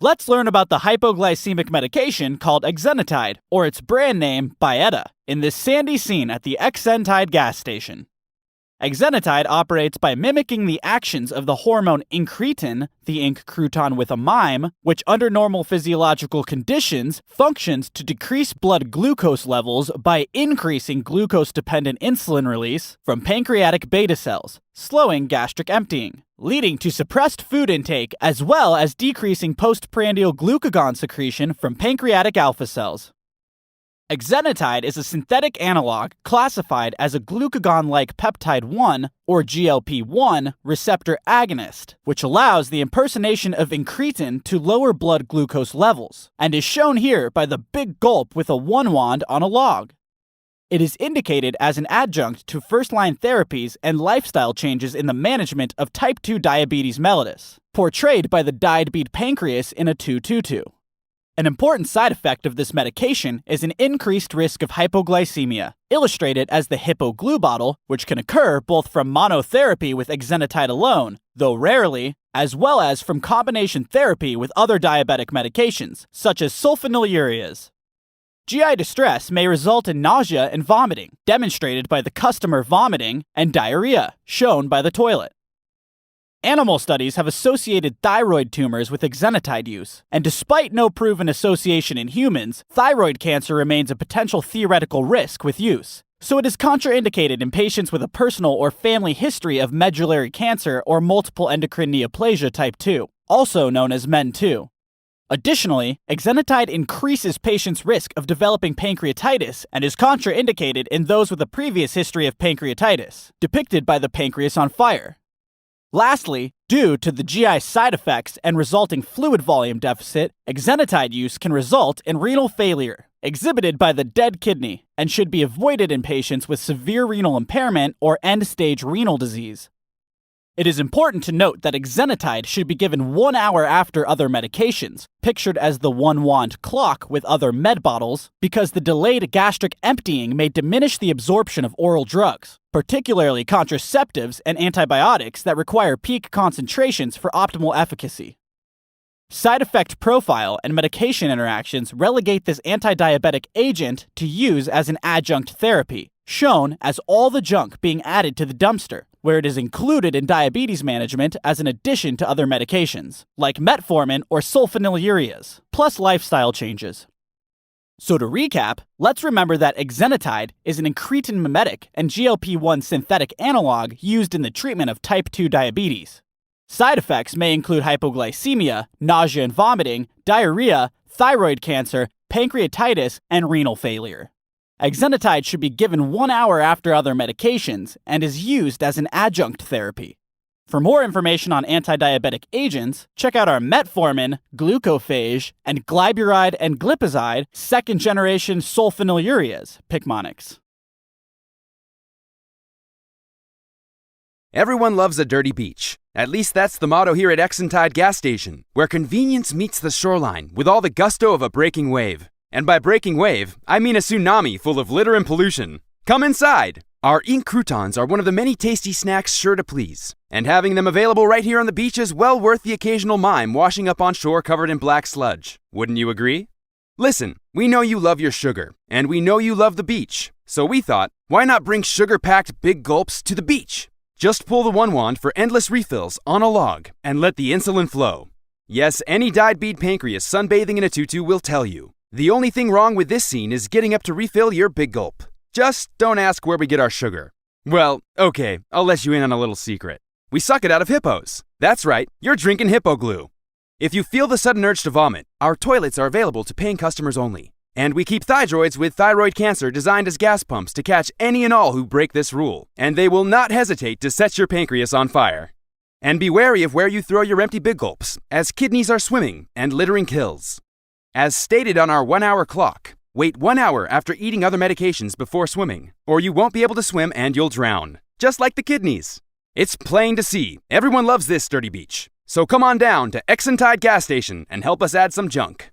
Let's learn about the hypoglycemic medication called exenatide, or its brand name, Byetta, in this sandy scene at the Exenatide gas station. Exenatide operates by mimicking the actions of the hormone incretin, the ink crouton with a mime, which under normal physiological conditions functions to decrease blood glucose levels by increasing glucose-dependent insulin release from pancreatic beta cells, slowing gastric emptying, leading to suppressed food intake as well as decreasing postprandial glucagon secretion from pancreatic alpha cells. Exenatide is a synthetic analog classified as a glucagon-like peptide 1, or GLP-1, receptor agonist, which allows the impersonation of incretin to lower blood glucose levels, and is shown here by the big gulp with a 1 wand on a log. It is indicated as an adjunct to first-line therapies and lifestyle changes in the management of type 2 diabetes mellitus, portrayed by the dyed-bead pancreas in a 222. An important side effect of this medication is an increased risk of hypoglycemia, illustrated as the hypogluebottle, which can occur both from monotherapy with exenatide alone, though rarely, as well as from combination therapy with other diabetic medications, such as sulfonylureas. GI distress may result in nausea and vomiting, demonstrated by the customer vomiting, and diarrhea, shown by the toilet. Animal studies have associated thyroid tumors with exenatide use, and despite no proven association in humans, thyroid cancer remains a potential theoretical risk with use, so it is contraindicated in patients with a personal or family history of medullary cancer or multiple endocrine neoplasia type 2, also known as MEN2. Additionally, exenatide increases patients' risk of developing pancreatitis and is contraindicated in those with a previous history of pancreatitis, depicted by the pancreas on fire. Lastly, due to the GI side effects and resulting fluid volume deficit, exenatide use can result in renal failure, exhibited by the dead kidney, and should be avoided in patients with severe renal impairment or end-stage renal disease. It is important to note that exenatide should be given 1 hour after other medications, pictured as the 1 wand clock with other med bottles, because the delayed gastric emptying may diminish the absorption of oral drugs, particularly contraceptives and antibiotics that require peak concentrations for optimal efficacy. Side effect profile and medication interactions relegate this anti-diabetic agent to use as an adjunct therapy, shown as all the junk being added to the dumpster, where it is included in diabetes management as an addition to other medications, like metformin or sulfonylureas, plus lifestyle changes. So to recap, let's remember that exenatide is an incretin mimetic and GLP-1 synthetic analog used in the treatment of type 2 diabetes. Side effects may include hypoglycemia, nausea and vomiting, diarrhea, thyroid cancer, pancreatitis, and renal failure. Exenatide should be given 1 hour after other medications and is used as an adjunct therapy. For more information on anti-diabetic agents, check out our metformin, glucophage, and glyburide and glipizide second-generation sulfonylureas, Picmonix. Everyone loves a dirty beach. At least that's the motto here at Exenatide gas station, where convenience meets the shoreline with all the gusto of a breaking wave. And by breaking wave, I mean a tsunami full of litter and pollution. Come inside! Our ink croutons are one of the many tasty snacks sure to please. And having them available right here on the beach is well worth the occasional mime washing up on shore covered in black sludge. Wouldn't you agree? Listen, we know you love your sugar, and we know you love the beach. So we thought, why not bring sugar-packed big gulps to the beach? Just pull the 1 wand for endless refills on a log and let the insulin flow. Yes, any dyed-bead pancreas sunbathing in a tutu will tell you. The only thing wrong with this scene is getting up to refill your big gulp. Just don't ask where we get our sugar. Well, okay, I'll let you in on a little secret. We suck it out of hippos. That's right, you're drinking hippo glue. If you feel the sudden urge to vomit, our toilets are available to paying customers only. And we keep Thydroids with thyroid cancer designed as gas pumps to catch any and all who break this rule. And they will not hesitate to set your pancreas on fire. And be wary of where you throw your empty big gulps, as kidneys are swimming and littering kills. As stated on our 1 hour clock, wait 1 hour after eating other medications before swimming, or you won't be able to swim and you'll drown. Just like the kidneys. It's plain to see, everyone loves this dirty beach. So come on down to Exenatide gas station and help us add some junk.